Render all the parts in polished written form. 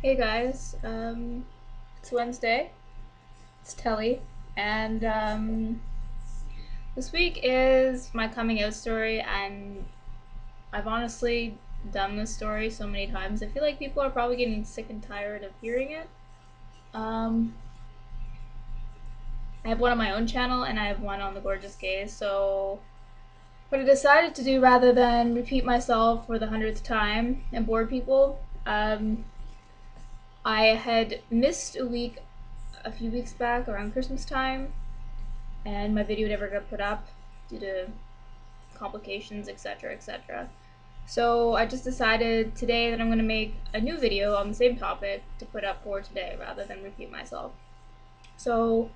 Hey guys, it's Wednesday, it's Telly, and this week is my coming out story, and I've honestly done this story so many times. I feel like people are probably getting sick and tired of hearing it. Um, I have one on my own channel, and I have one on the Gorgeous Gays, so what I decided to do rather than repeat myself for the 100th time and bore people, I had missed a week a few weeks back around Christmas time, and my video never got put up due to complications, etc., etc. So I just decided today that I'm going to make a new video on the same topic to put up for today rather than repeat myself. So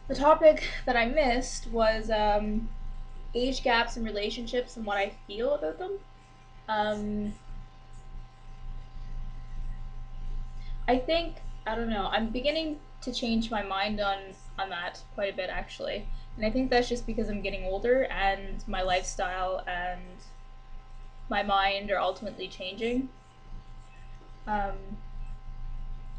the topic that I missed was age gaps in relationships and what I feel about them. I think, I don't know, I'm beginning to change my mind on that quite a bit actually. And I think that's just because I'm getting older and my lifestyle and my mind are ultimately changing. Um,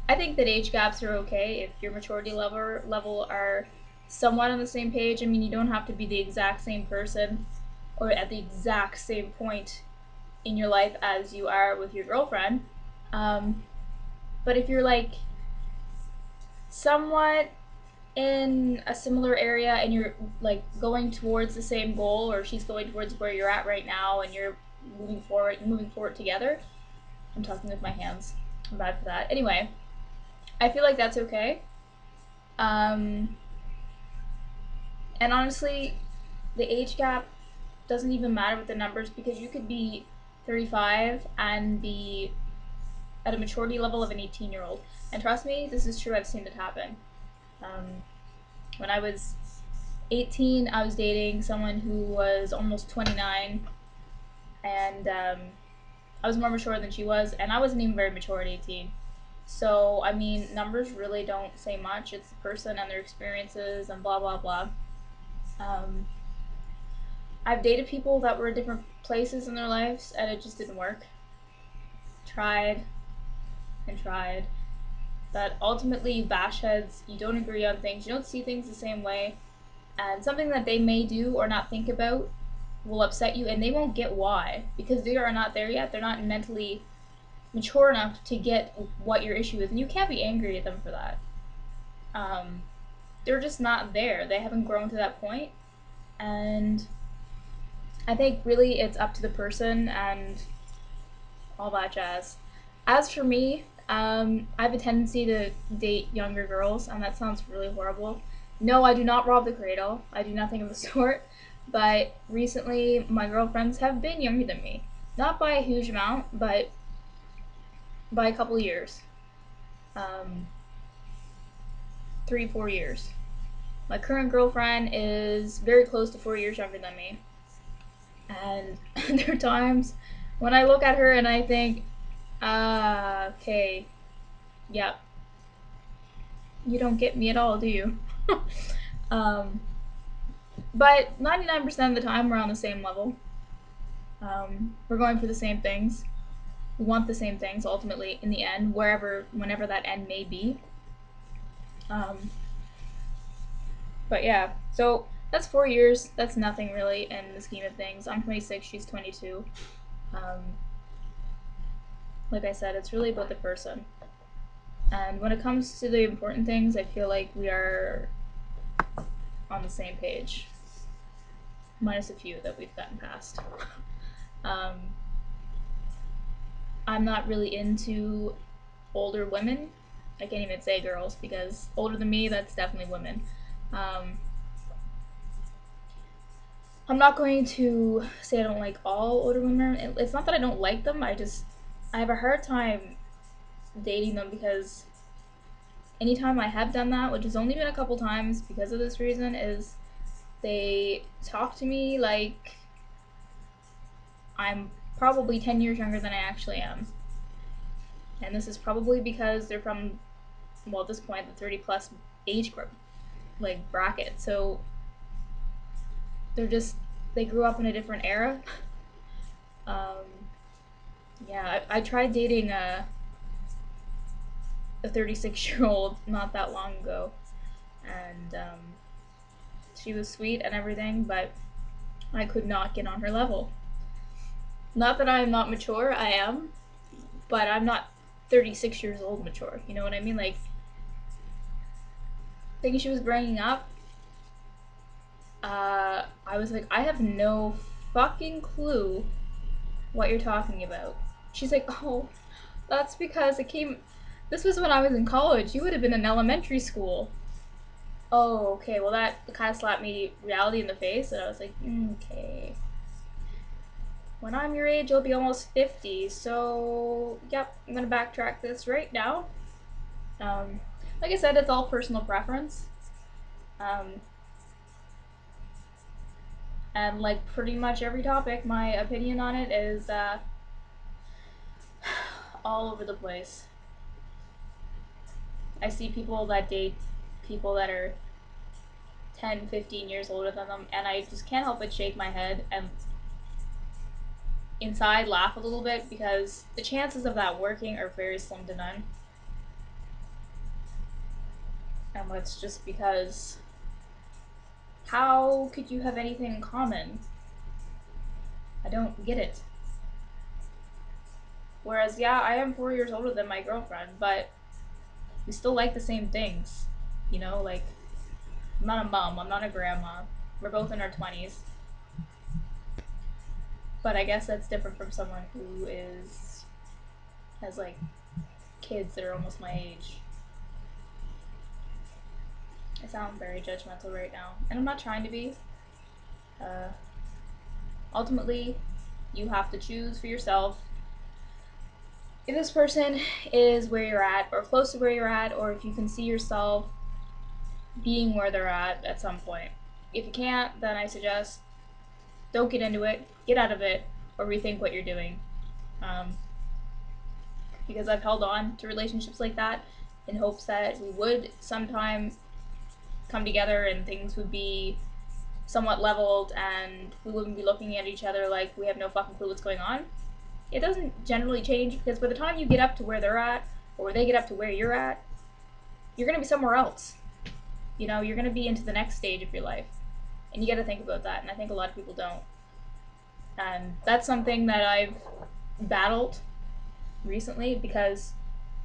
I think that age gaps are okay if your maturity level are somewhat on the same page. I mean, you don't have to be the exact same person or at the exact same point in your life as you are with your girlfriend. Um, but if you're like somewhat in a similar area and you're like going towards the same goal, or she's going towards where you're at right now and you're moving forward together. I'm talking with my hands. I'm bad for that. Anyway, I feel like that's okay. Um, and honestly, the age gap doesn't even matter with the numbers because you could be 35 and be at a maturity level of an 18-year-old. And trust me, this is true. I've seen it happen. When I was 18, I was dating someone who was almost 29, and I was more mature than she was, and I wasn't even very mature at 18. So, I mean, numbers really don't say much. It's the person and their experiences and blah, blah, blah. Um, I've dated people that were in different places in their lives, and it just didn't work. Tried and tried. But ultimately, you bash heads, you don't agree on things, you don't see things the same way, and something that they may do or not think about will upset you, and they won't get why because they are not there yet. They're not mentally mature enough to get what your issue is, and you can't be angry at them for that. They're just not there. They haven't grown to that point, and I think really it's up to the person and all that jazz. As for me, I have a tendency to date younger girls, and that sounds really horrible. No, I do not rob the cradle. I do nothing of the sort. But recently, my girlfriends have been younger than me. Not by a huge amount, but by a couple years. 3, 4 years. My current girlfriend is very close to 4 years younger than me. And there are times when I look at her and I think, okay, yep, you don't get me at all, do you? um, but 99% of the time, we're on the same level. We're going for the same things. We want the same things ultimately in the end, whenever that end may be. But yeah, so that's 4 years. That's nothing really in the scheme of things. I'm 26, she's 22. Like I said, it's really about the person. And when it comes to the important things, I feel like we are on the same page, minus a few that we've gotten past. I'm not really into older women. I can't even say girls because older than me, that's definitely women. I'm not going to say I don't like all older women. It's not that I don't like them. I have a hard time dating them because anytime I have done that, which has only been a couple times because of this reason, is they talk to me like I'm probably 10 years younger than I actually am. And this is probably because they're from, well, at this point, the 30 plus age group, like bracket. So they grew up in a different era. Yeah, I tried dating a 36-year-old not that long ago, and she was sweet and everything, but I could not get on her level. Not that I'm not mature, I am, but I'm not 36 years old mature. You know what I mean? Like, things she was bringing up, I was like, I have no fucking clue what you're talking about. She's like, oh, that's because it came. This was when I was in college. You would have been in elementary school. Oh, okay. Well, that kind of slapped me reality in the face, and I was like, okay. When I'm your age, you'll be almost 50. So, yep, I'm gonna backtrack this right now. Like I said, it's all personal preference. And like pretty much every topic, my opinion on it is all over the place. I see people that date people that are 10, 15 years older than them, and I just can't help but shake my head and inside laugh a little bit because the chances of that working are very slim to none. And it's just because how could you have anything in common? I don't get it. Whereas, yeah, I am 4 years older than my girlfriend, but we still like the same things. You know, like, I'm not a mom, I'm not a grandma. We're both in our 20s. But I guess that's different from someone who has like kids that are almost my age. I sound very judgmental right now, and I'm not trying to be. Ultimately, you have to choose for yourself if this person is where you're at, or close to where you're at, or if you can see yourself being where they're at some point. If you can't, then I suggest don't get into it, get out of it, or rethink what you're doing. Because I've held on to relationships like that in hopes that we would sometime come together and things would be somewhat leveled and we wouldn't be looking at each other like we have no fucking clue what's going on. It doesn't generally change because by the time you get up to where they're at, or they get up to where you're at, you're gonna be somewhere else. You know, you're gonna be into the next stage of your life. And you gotta think about that, and I think a lot of people don't. And that's something that I've battled recently because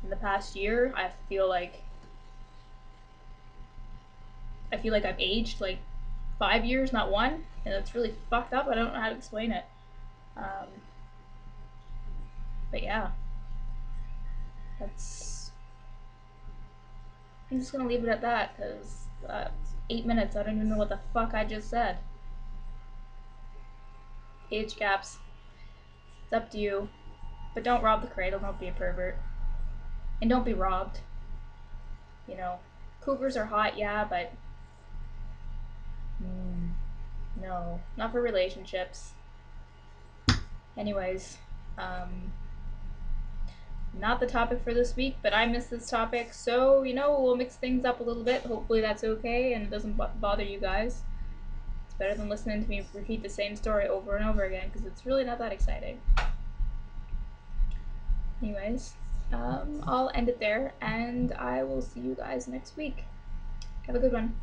in the past year I feel like I've aged like 5 years, not one, and it's really fucked up. I don't know how to explain it. But yeah, I'm just gonna leave it at that because 8 minutes. I don't even know what the fuck I just said. Age gaps. It's up to you, but don't rob the cradle. Don't be a pervert, and don't be robbed. You know, cougars are hot, yeah, but no, not for relationships. Anyways, not the topic for this week, but I missed this topic, so, you know, we'll mix things up a little bit. Hopefully that's okay and it doesn't bother you guys. It's better than listening to me repeat the same story over and over again, because it's really not that exciting. Anyways, I'll end it there, and I will see you guys next week. Have a good one.